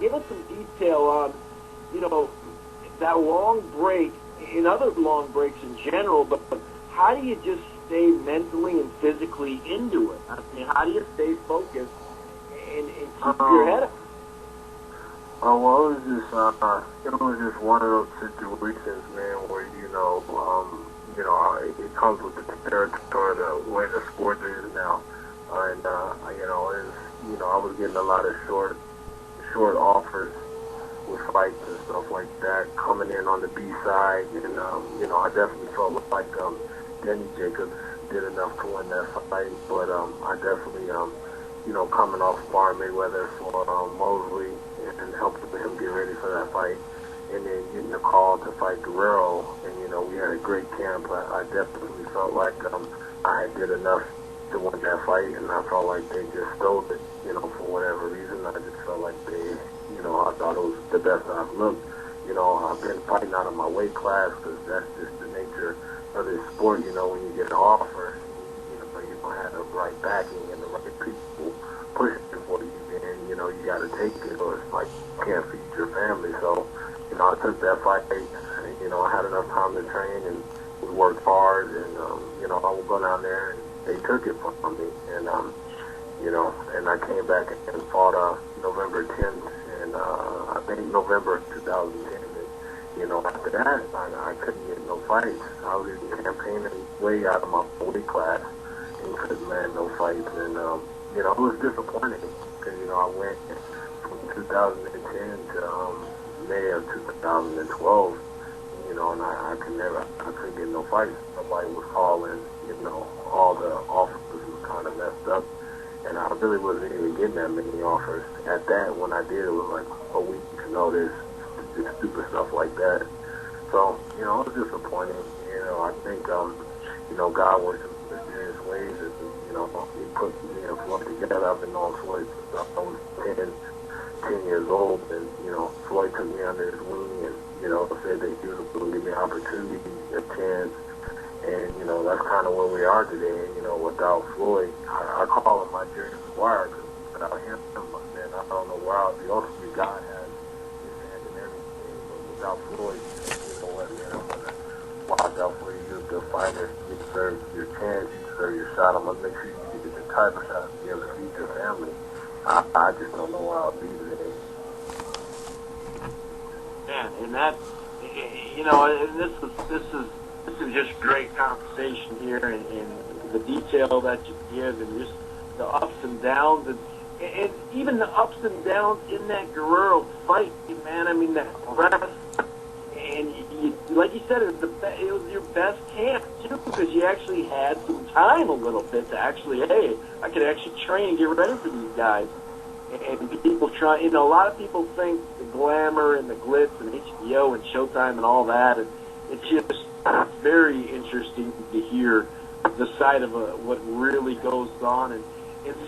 give us some detail on, you know, that long break, and other long breaks in general, but how do you just stay mentally and physically into it? I mean, how do you stay focused and keep your head up? Well, it was just one of those situations, man, where it comes with the territory, the way the sport is now, and I was getting a lot of short offers with fights and stuff like that coming in on the B side, and I definitely felt like Denny Jacobs did enough to win that fight, but I definitely coming off sparring Mayweather for Mosley and helping him get ready for that fight, and then getting the call to fight Guerrero, and we had a great camp. I definitely felt like I did enough to win that fight, and I felt like they just stole it, for whatever reason. I just felt like they, I thought it was the best I've looked. I've been fighting out of my weight class because that's just the nature of this sport. When you get an offer, you don't have the right backing and the right people pushing for you, and you got to take it, or it's like you can't feed your family. So, I took that fight, and I had enough time to train, and we worked hard, and I would go down there, and they took it from me, and and I came back and fought November 10th, and I think November 2010. And, after that, I couldn't get no fights. I was even campaigning way out of my weight class and couldn't land no fights. And, it was disappointing because, I went from 2010 to May of 2012, and I couldn't get no fights. Nobody was calling, all the offers was kind of messed up. And I really wasn't even getting that many offers. At that, when I did, it was like a week notice, stupid stuff like that. So, it was disappointing. I think, God works in mysterious ways. He put me and Floyd together. I've been knowing Floyd since I was 10 years old. And, Floyd took me under his wing and, said that he was going to give me an opportunity, a chance. And, that's kind of where we are today. Without Floyd, I call him my Jerry Maguire, because without him, man, I don't know where I'll be. Ultimately, God has his hand in everything. But without Floyd, what, man, I'm going to watch out for you. You're a good fighter. You deserve your chance. You deserve your shot. I'm going to make sure you get the title shot to be able to feed your family. I just don't know where I'll be today. Yeah, and that, and this is just great conversation here, and the detail that you give, and just the ups and downs, and even the ups and downs in that Guerrero fight, man. I mean, that rest, and like you said, it was your best camp too, because you actually had some time a little bit to actually, hey, I could actually train and get ready for these guys. And people try, a lot of people think the glamour and the glitz and HBO and Showtime and all that, and it's just very interesting to hear the side of what really goes on, and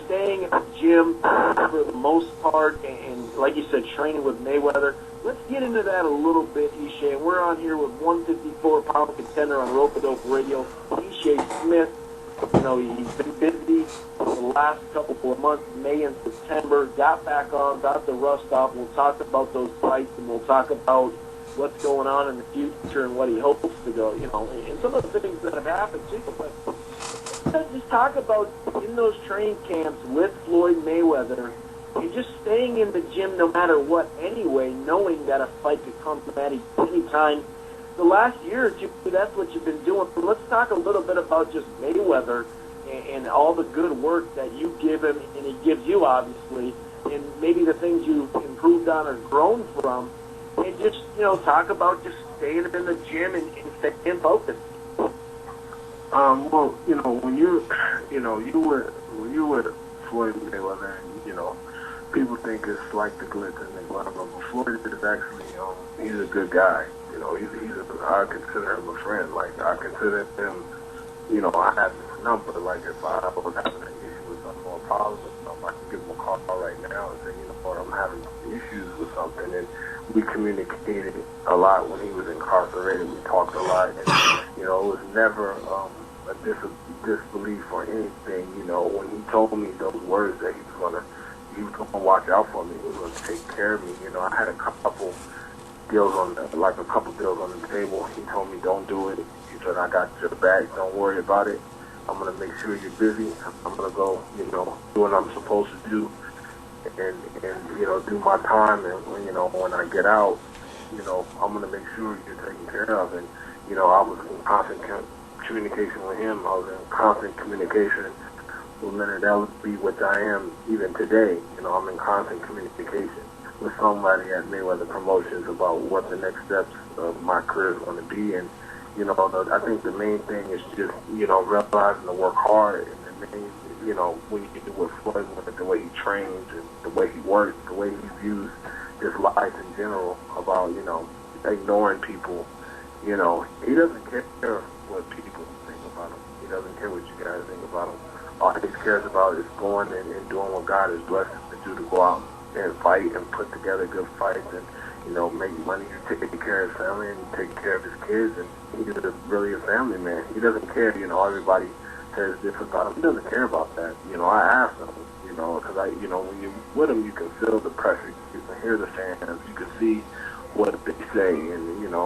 staying at the gym for the most part, and like you said, training with Mayweather. Let's get into that a little bit, Ishe. And we're on here with 154-pound contender on Rope-A-Dope Radio, Ishe Smith. He's been busy the last couple of months, May and September. Got back on, got the rust off. We'll talk about those fights, and we'll talk about what's going on in the future and what he hopes to go, and some of the things that have happened too. But let's just talk about in those training camps with Floyd Mayweather, and just staying in the gym no matter what anyway, knowing that a fight could come at any time. The last year or two, that's what you've been doing. But let's talk a little bit about just Mayweather and all the good work that you give him, and he gives you, obviously, and maybe the things you've improved on or grown from. And just, talk about just staying in the gym and staying focused. Well, when you with Floyd Mayweather, people think it's like the glitz and the glamour, but Floyd is actually, he's a good guy. I consider him a friend. Like, I consider him, I have his number. Like, if I was having an issue with something or a problem with something, I can give him a call right now and say, I'm having issues with something. And we communicated a lot when he was incarcerated. We talked a lot. And, it was never a disbelief or anything. When he told me those words that he was going to he was going to watch out for me. He was going to take care of me. You know, I had a couple deals on the table. He told me, don't do it. He said, I got your back. Don't worry about it. I'm going to make sure you're busy. I'm going to go, you know, do what I'm supposed to do and you know, do my time. And, you know, when I get out, you know, I'm going to make sure you're taken care of. And, you know, I was in constant communication with him. I was in constant communication with Leonard Ellerby, which I am even today. You know, I'm in constant communication with somebody at Mayweather Promotions about what the next steps of my career is going to be. And, you know, I think the main thing is just, you know, realizing to work hard. And the main, you know, when you do with Floyd, with the way he trains and the way he works, the way he views just life in general, about, you know, ignoring people. You know, he doesn't care what people think about him. He doesn't care what you guys think about him. All he cares about is going and doing what God has blessed him to do, to go out and fight and put together good fights and, you know, make money and take care of his family and take care of his kids. And he's really a family man. He doesn't care, you know, everybody says this about him. He doesn't care about that. You know, I asked him, you know, because you know, when you're with him, you can feel the pressure. You can hear the fans. You can see what they say. And, you know,